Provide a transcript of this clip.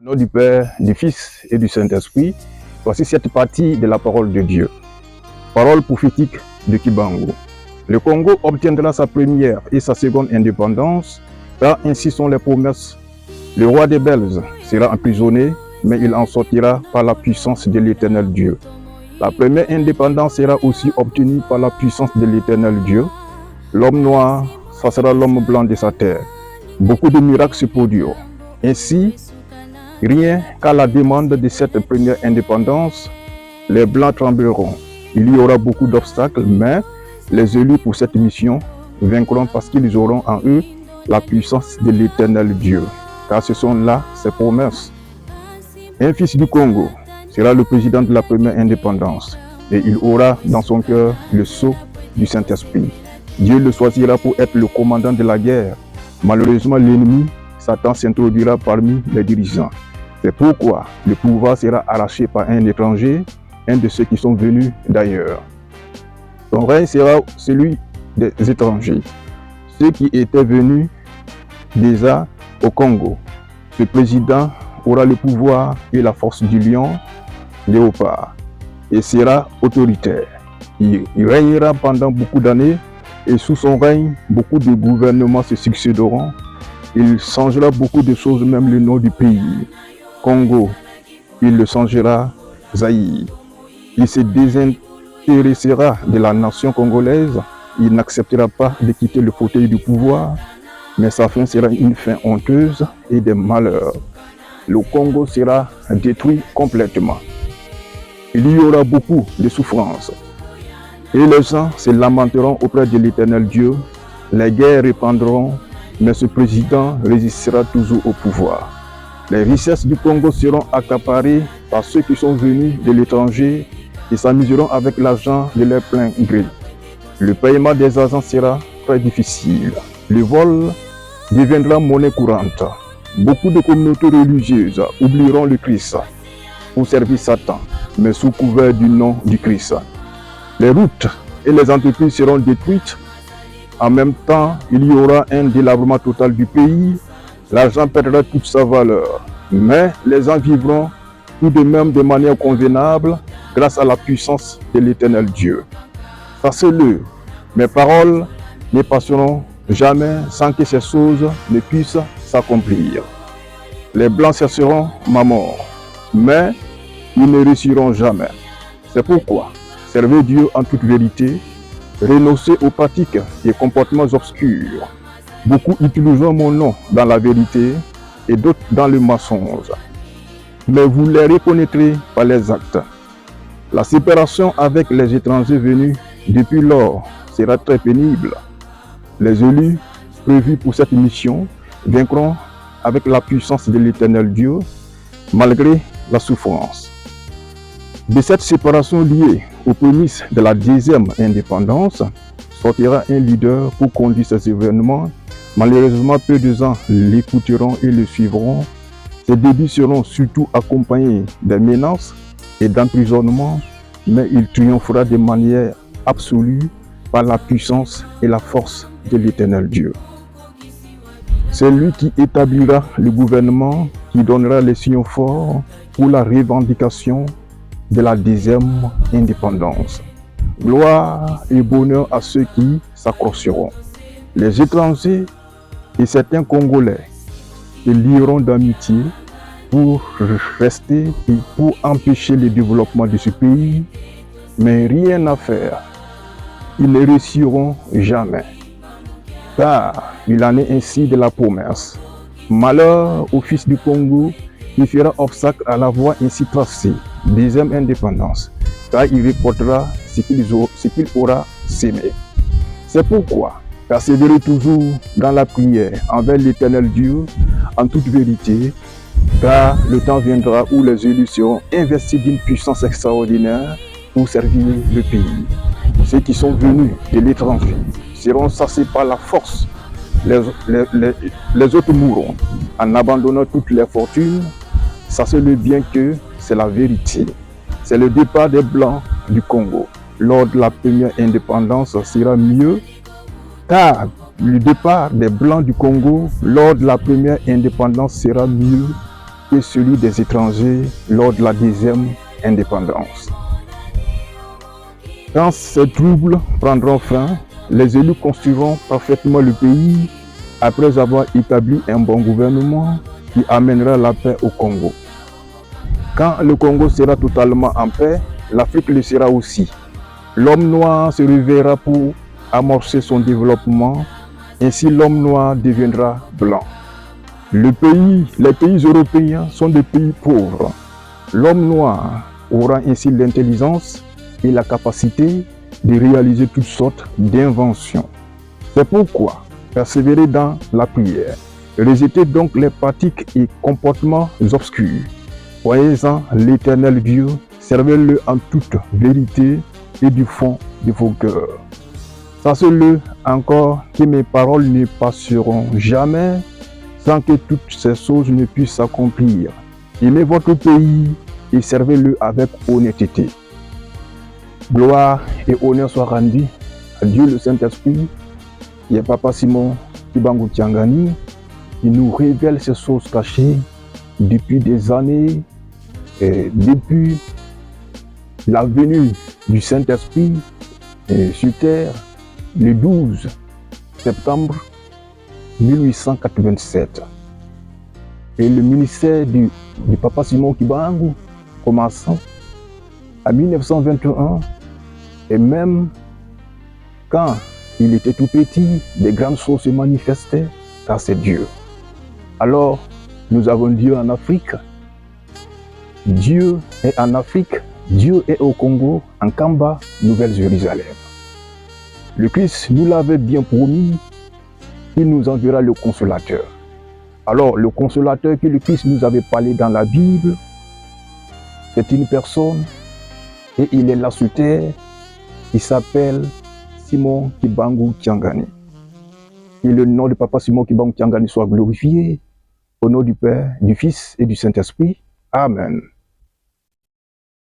Au nom du Père, du Fils et du Saint-Esprit, voici cette partie de la parole de Dieu. Parole prophétique de Kibango. Le Congo obtiendra sa première et sa seconde indépendance, car ainsi sont les promesses. Le roi des Belges sera emprisonné, mais il en sortira par la puissance de l'Éternel Dieu. La première indépendance sera aussi obtenue par la puissance de l'Éternel Dieu. L'homme noir, ça sera l'homme blanc de sa terre. Beaucoup de miracles se produiront. Ainsi, rien qu'à la demande de cette première indépendance, les Blancs trembleront. Il y aura beaucoup d'obstacles, mais les élus pour cette mission vaincront parce qu'ils auront en eux la puissance de l'Éternel Dieu. Car ce sont là ses promesses. Un fils du Congo sera le président de la première indépendance et il aura dans son cœur le sceau du Saint-Esprit. Dieu le choisira pour être le commandant de la guerre. Malheureusement, l'ennemi, Satan, s'introduira parmi les dirigeants. C'est pourquoi le pouvoir sera arraché par un étranger, un de ceux qui sont venus d'ailleurs. Son règne sera celui des étrangers, ceux qui étaient venus déjà au Congo. Ce président aura le pouvoir et la force du lion, léopard, et sera autoritaire. Il régnera pendant beaucoup d'années et sous son règne, beaucoup de gouvernements se succéderont. Il changera beaucoup de choses, même le nom du pays. Congo, il le changera Zaïre. Il se désintéressera de la nation congolaise. Il n'acceptera pas de quitter le fauteuil du pouvoir, mais sa fin sera une fin honteuse et des malheurs. Le Congo sera détruit complètement. Il y aura beaucoup de souffrances. Et les gens se lamenteront auprès de l'Éternel Dieu. Les guerres répandront, mais ce président résistera toujours au pouvoir. Les richesses du Congo seront accaparées par ceux qui sont venus de l'étranger et s'amuseront avec l'argent de leur plein gré. Le paiement des agents sera très difficile. Le vol deviendra monnaie courante. Beaucoup de communautés religieuses oublieront le Christ pour servir Satan, mais sous couvert du nom du Christ. Les routes et les entreprises seront détruites. En même temps, il y aura un délabrement total du pays. L'argent perdra toute sa valeur. Mais les gens vivront tout de même de manière convenable grâce à la puissance de l'Éternel Dieu. Sachez-le, mes paroles ne passeront jamais sans que ces choses ne puissent s'accomplir. Les Blancs chercheront ma mort, mais ils ne réussiront jamais. C'est pourquoi servez Dieu en toute vérité, renoncez aux pratiques et comportements obscurs. Beaucoup utiliseront mon nom dans la vérité et d'autres dans le mensonge. Mais vous les reconnaîtrez par les actes. La séparation avec les étrangers venus depuis lors sera très pénible. Les élus prévus pour cette mission vaincront avec la puissance de l'Éternel Dieu, malgré la souffrance. De cette séparation liée aux prémices de la deuxième indépendance, sortira un leader pour conduire ces événements. Malheureusement, peu de gens l'écouteront et le suivront. Ses débuts seront surtout accompagnés de menaces et d'emprisonnement, mais il triomphera de manière absolue par la puissance et la force de l'Éternel Dieu. C'est lui qui établira le gouvernement, qui donnera les signaux forts pour la revendication de la deuxième indépendance. Gloire et bonheur à ceux qui s'accrocheront. Les étrangers et certains Congolais se lieront d'amitié pour rester et pour empêcher le développement de ce pays, mais rien à faire. Ils ne réussiront jamais, car il en est ainsi de la promesse. Malheur au fils du Congo qui fera obstacle à la voie ainsi tracée, deuxième indépendance, car il récoltera ce qu'il aura sémé. C'est pourquoi persévérez toujours dans la prière envers l'Éternel Dieu en toute vérité, car le temps viendra où les élus seront investis d'une puissance extraordinaire pour servir le pays. Ceux qui sont venus de l'étranger seront chassés par la force. Les autres mourront en abandonnant toutes les fortunes. Sachez-le bien que c'est la vérité. C'est le départ des Blancs du Congo. Lors de la première indépendance sera mieux, car le départ des Blancs du Congo lors de la première indépendance sera mieux que celui des étrangers lors de la deuxième indépendance. Quand ces troubles prendront fin, les élus construiront parfaitement le pays après avoir établi un bon gouvernement qui amènera la paix au Congo. Quand le Congo sera totalement en paix, l'Afrique le sera aussi. L'homme noir se réveillera pour amorcer son développement, ainsi l'homme noir deviendra blanc. Les pays européens sont des pays pauvres. L'homme noir aura ainsi l'intelligence et la capacité de réaliser toutes sortes d'inventions. C'est pourquoi persévérer dans la prière, rejeter donc les pratiques et comportements obscurs. Croyez-en l'Éternel Dieu, servez-le en toute vérité et du fond de vos cœurs. Sachez-le encore que mes paroles ne passeront jamais sans que toutes ces choses ne puissent s'accomplir. Aimez votre pays et servez-le avec honnêteté. Gloire et honneur soient rendus à Dieu le Saint-Esprit et à Papa Simon Kibangu Tiangani, qui nous révèle ces choses cachées depuis des années, et depuis la venue du Saint-Esprit sur terre le 12 septembre 1887. Et le ministère du Papa Simon Kibangu commençant à 1921, et même quand il était tout petit, des grandes choses se manifestaient, car c'est Dieu. Alors, nous avons Dieu en Afrique, Dieu est en Afrique, Dieu est au Congo, en Kamba, Nouvelle-Jérusalem. Le Christ nous l'avait bien promis, il nous enverra le consolateur. Alors, le consolateur que le Christ nous avait parlé dans la Bible, c'est une personne, et il est là sur terre, il s'appelle Simon Kibangu Tiangani. Que le nom de Papa Simon Kibangu Tiangani soit glorifié, au nom du Père, du Fils et du Saint-Esprit. Amen.